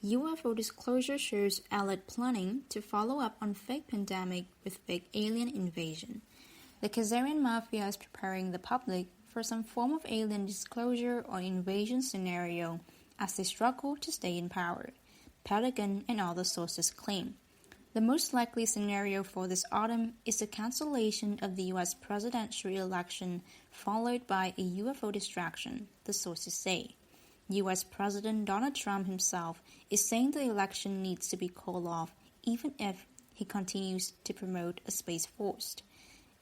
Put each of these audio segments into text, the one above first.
UFO disclosure shows alleged planning to follow up on fake pandemic with fake alien invasion. The Khazarian mafia is preparing the public for some form of alien disclosure or invasion scenario as they struggle to stay in power, Pentagon and other sources claim. The most likely scenario for this autumn is the cancellation of the U.S. presidential election followed by a UFO distraction, the sources say. U.S. President Donald Trump himself is saying the election needs to be called off even if he continues to promote a space force.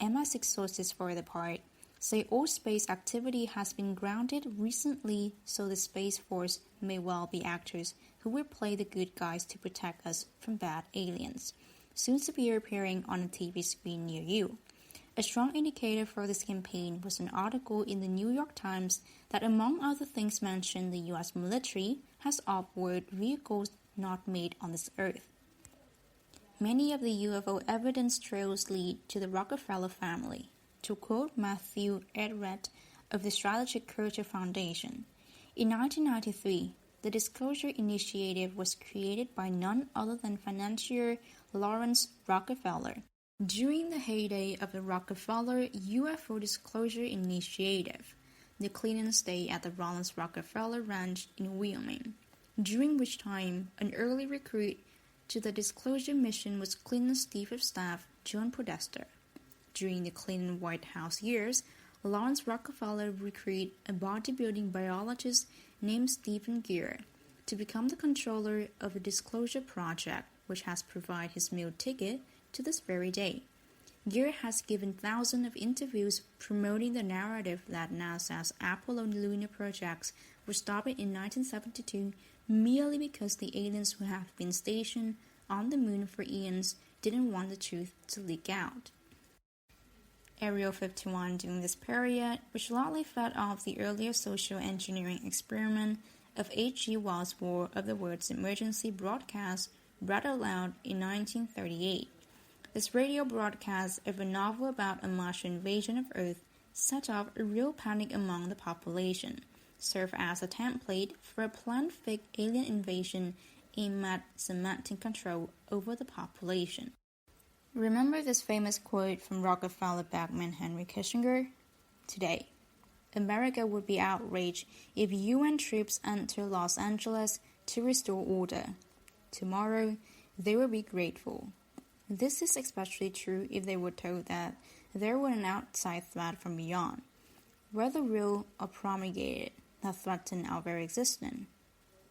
MI6 sources, for their part, say all space activity has been grounded recently, so the Space Force may well be actors who will play the good guys to protect us from bad aliens, soon to be appearing on a TV screen near you. A strong indicator for this campaign was an article in the New York Times that, among other things, mentioned the U.S. military has off-world vehicles not made on this Earth. Many of the UFO evidence trails lead to the Rockefeller family. To quote Matthew Edred of the Strategic Culture Foundation, in 1993, the Disclosure Initiative was created by none other than financier Lawrence Rockefeller. During the heyday of the Rockefeller UFO Disclosure Initiative, the Clintons stayed at the Lawrence Rockefeller Ranch in Wyoming, during which time an early recruit to the disclosure mission was Clinton's chief of staff, John Podesta. During the Clinton White House years, Lawrence Rockefeller recruited a bodybuilding biologist named Stephen Greer to become the controller of the Disclosure Project, which has provided his meal ticket to this very day. Greer has given thousands of interviews promoting the narrative that NASA's Apollo lunar projects were stopped in 1972 merely because the aliens who have been stationed on the moon for eons didn't want the truth to leak out. Area 51 during this period, which largely fed off the earlier social engineering experiment of H.G. Wells' War of the Worlds emergency broadcast, read aloud in 1938. This radio broadcast of a novel about a Martian invasion of Earth set off a real panic among the population, served as a template for a planned fake alien invasion aimed at cementing control over the population. Remember this famous quote from Rockefeller backman Henry Kissinger? Today, America would be outraged if UN troops enter Los Angeles to restore order. Tomorrow, they will be grateful. This is especially true if they were told that there was an outside threat from beyond, whether real or promulgated, that threatened our very existence.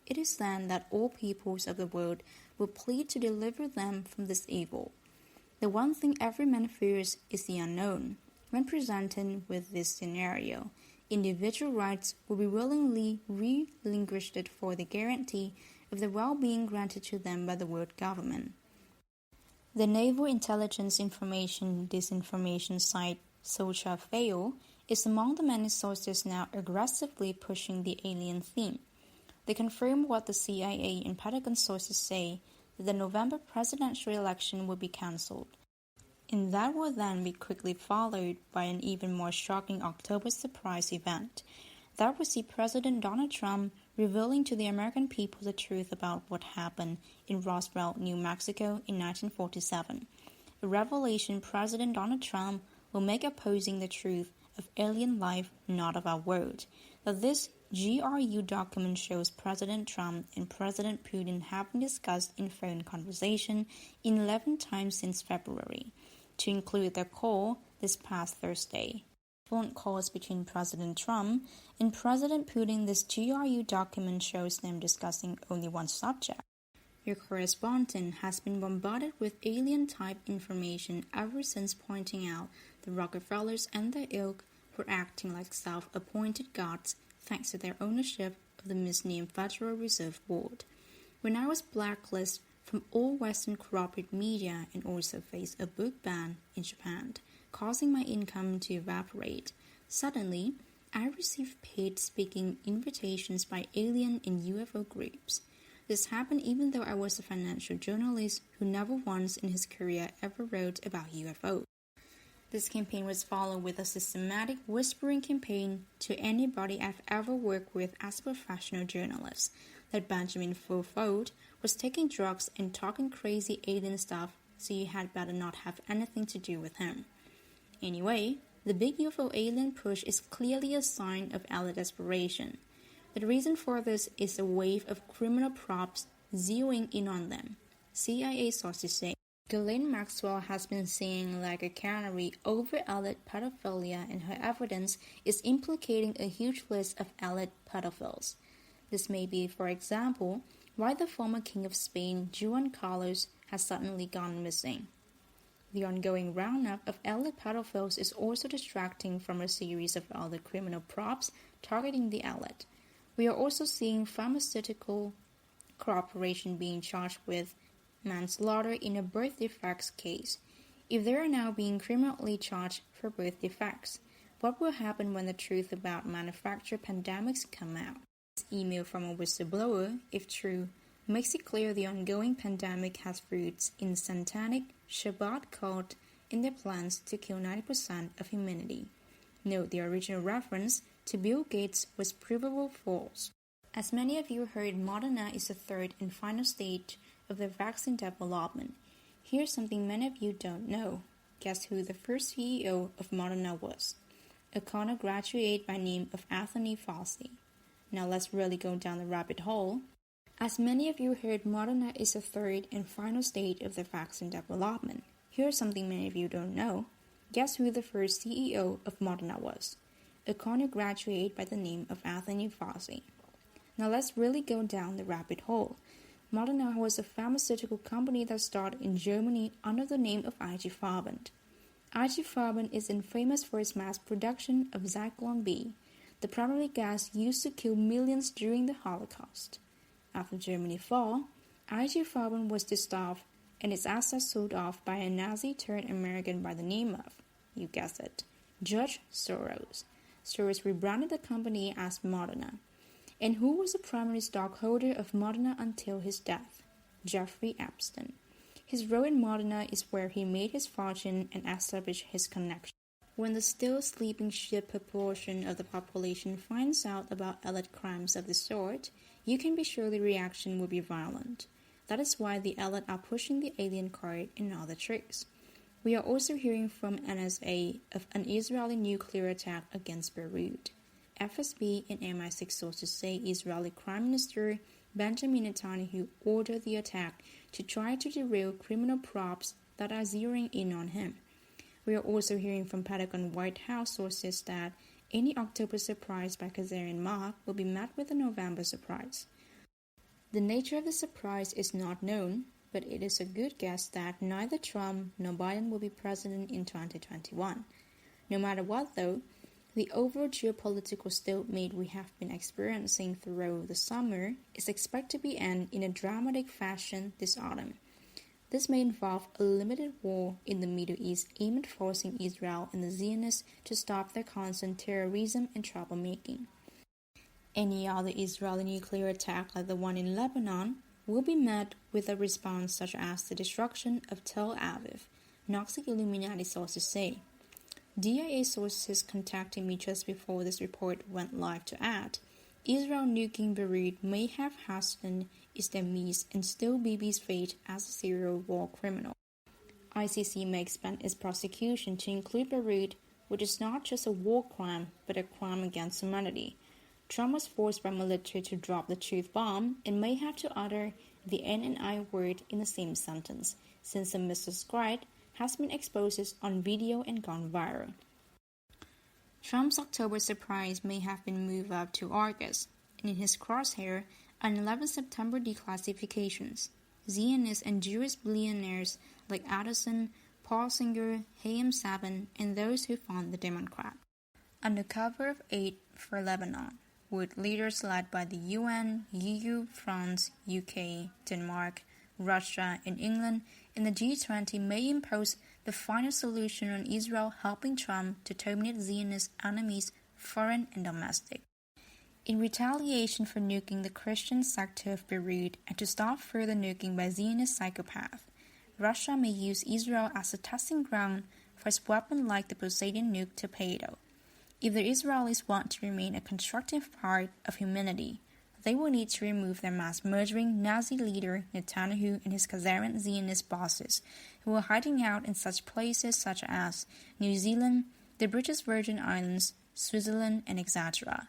It is then that all peoples of the world will plead to deliver them from this evil. The one thing every man fears is the unknown. When presented with this scenario, individual rights will be willingly relinquished for the guarantee of the well-being granted to them by the world government. The Naval Intelligence Information Disinformation site SochaFail is among the many sources now aggressively pushing the alien theme. They confirm what the CIA and Pentagon sources say, that the November presidential election will be cancelled. And that will then be quickly followed by an even more shocking October surprise event that will see President Donald Trump revealing to the American people the truth about what happened in Roswell, New Mexico in 1947, a revelation President Donald Trump will make opposing the truth of alien life not of our world, that this GRU document shows President Trump and President Putin having discussed in phone conversation 11 times since February, to include their call this past Thursday. Phone calls between President Trump and President Putin. This GRU document shows them discussing only one subject. Your correspondent has been bombarded with alien-type information ever since, pointing out the Rockefellers and their ilk were acting like self-appointed gods thanks to their ownership of the misnamed Federal Reserve Board. When I was blacklisted from all Western corporate media and also faced a book ban in Japan, causing my income to evaporate, suddenly I received paid speaking invitations by alien and UFO groups. This happened even though I was a financial journalist who never once in his career ever wrote about UFO. This campaign was followed with a systematic whispering campaign to anybody I've ever worked with as a professional journalist, that Benjamin Fulford was taking drugs and talking crazy alien stuff, so you had better not have anything to do with him. Anyway, the big UFO alien push is clearly a sign of alien desperation. The reason for this is a wave of criminal props zeroing in on them. CIA sources say Ghislaine Maxwell has been singing like a canary over alleged pedophilia, and her evidence is implicating a huge list of alleged pedophiles. This may be, for example, why the former King of Spain, Juan Carlos, has suddenly gone missing. The ongoing roundup of alleged pedophiles is also distracting from a series of other criminal props targeting the alleged. We are also seeing pharmaceutical corporation being charged with manslaughter in a birth defects case. If they are now being criminally charged for birth defects, what will happen when the truth about manufactured pandemics come out? This email from a whistleblower, if true, makes it clear the ongoing pandemic has roots in satanic Shabbat cult in their plans to kill 90% of humanity. Note the original reference to Bill Gates was provable false. As many of you heard, Moderna is the third and final stage of the vaccine development. Here's something many of you don't know. Guess who the first CEO of Moderna was? A Cornell graduate by name of Anthony Fauci. Now let's really go down the rabbit hole. As many of you heard, Moderna is the third and final stage of the vaccine development. Here's something many of you don't know. Guess who the first CEO of Moderna was? A Cornell graduate by the name of Anthony Fauci. Now let's really go down the rabbit hole. Moderna was a pharmaceutical company that started in Germany under the name of IG Farben. IG Farben is infamous for its mass production of Zyklon B, the primary gas used to kill millions during the Holocaust. After Germany fall, IG Farben was dissolved and its assets sold off by a Nazi-turned-American by the name of, you guessed it, George Soros. Soros rebranded the company as Moderna. And who was the primary stockholder of Moderna until his death? Jeffrey Epstein. His role in Moderna is where he made his fortune and established his connection. When the still sleeping sheer proportion of the population finds out about alleged crimes of this sort, you can be sure the reaction will be violent. That is why the alleged are pushing the alien card and other tricks. We are also hearing from NSA of an Israeli nuclear attack against Beirut. FSB and MI6 sources say Israeli Prime Minister Benjamin Netanyahu ordered the attack to try to derail criminal props that are zeroing in on him. We are also hearing from Pentagon White House sources that any October surprise by Khazarian Mark will be met with a November surprise. The nature of the surprise is not known, but it is a good guess that neither Trump nor Biden will be president in 2021. No matter what, though, the overall geopolitical stalemate we have been experiencing throughout the summer is expected to be end in a dramatic fashion this autumn. This may involve a limited war in the Middle East aimed at forcing Israel and the Zionists to stop their constant terrorism and troublemaking. Any other Israeli nuclear attack like the one in Lebanon will be met with a response such as the destruction of Tel Aviv, Gnostic Illuminati sources say. DIA sources contacted me just before this report went live to add, Israel nuking Beirut may have hastened Islamist and still Bibi's fate as a serial war criminal. ICC may expand its prosecution to include Beirut, which is not just a war crime, but a crime against humanity. Trump was forced by military to drop the truth bomb and may have to utter the N and I word in the same sentence, since the misdescribed has been exposed on video and gone viral. Trump's October surprise may have been moved up to August, and in his crosshair are 11 September declassifications. Zionists and Jewish billionaires like Adelson, Paul Singer, Hayam Sabin, and those who fund the Democrat. Under cover of aid for Lebanon, with leaders led by the UN, EU, France, UK, Denmark, Russia, and England, and the G20 may impose the final solution on Israel, helping Trump to terminate Zionist enemies, foreign and domestic. In retaliation for nuking the Christian sector of Beirut and to stop further nuking by Zionist psychopaths, Russia may use Israel as a testing ground for its weapon like the Poseidon nuke torpedo. If the Israelis want to remain a constructive part of humanity, they will need to remove their mass-murdering Nazi leader Netanyahu and his Khazarian Zionist bosses, who are hiding out in such places such as New Zealand, the British Virgin Islands, Switzerland, and etc.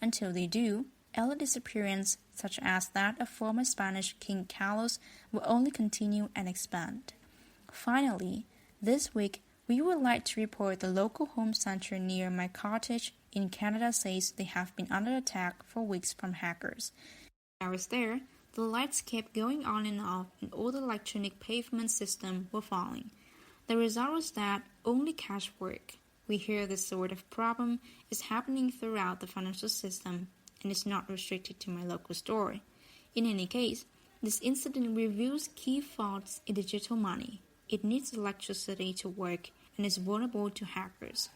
Until they do, early disappearance, such as that of former Spanish King Carlos, will only continue and expand. Finally, this week, we would like to report the local home center near my cottage in Canada says they have been under attack for weeks from hackers. When I was there, the lights kept going on and off and all the electronic pavement system were falling. The result was that only cash worked. We hear this sort of problem is happening throughout the financial system and is not restricted to my local store. In any case, this incident reveals key faults in digital money. It needs electricity to work and is vulnerable to hackers.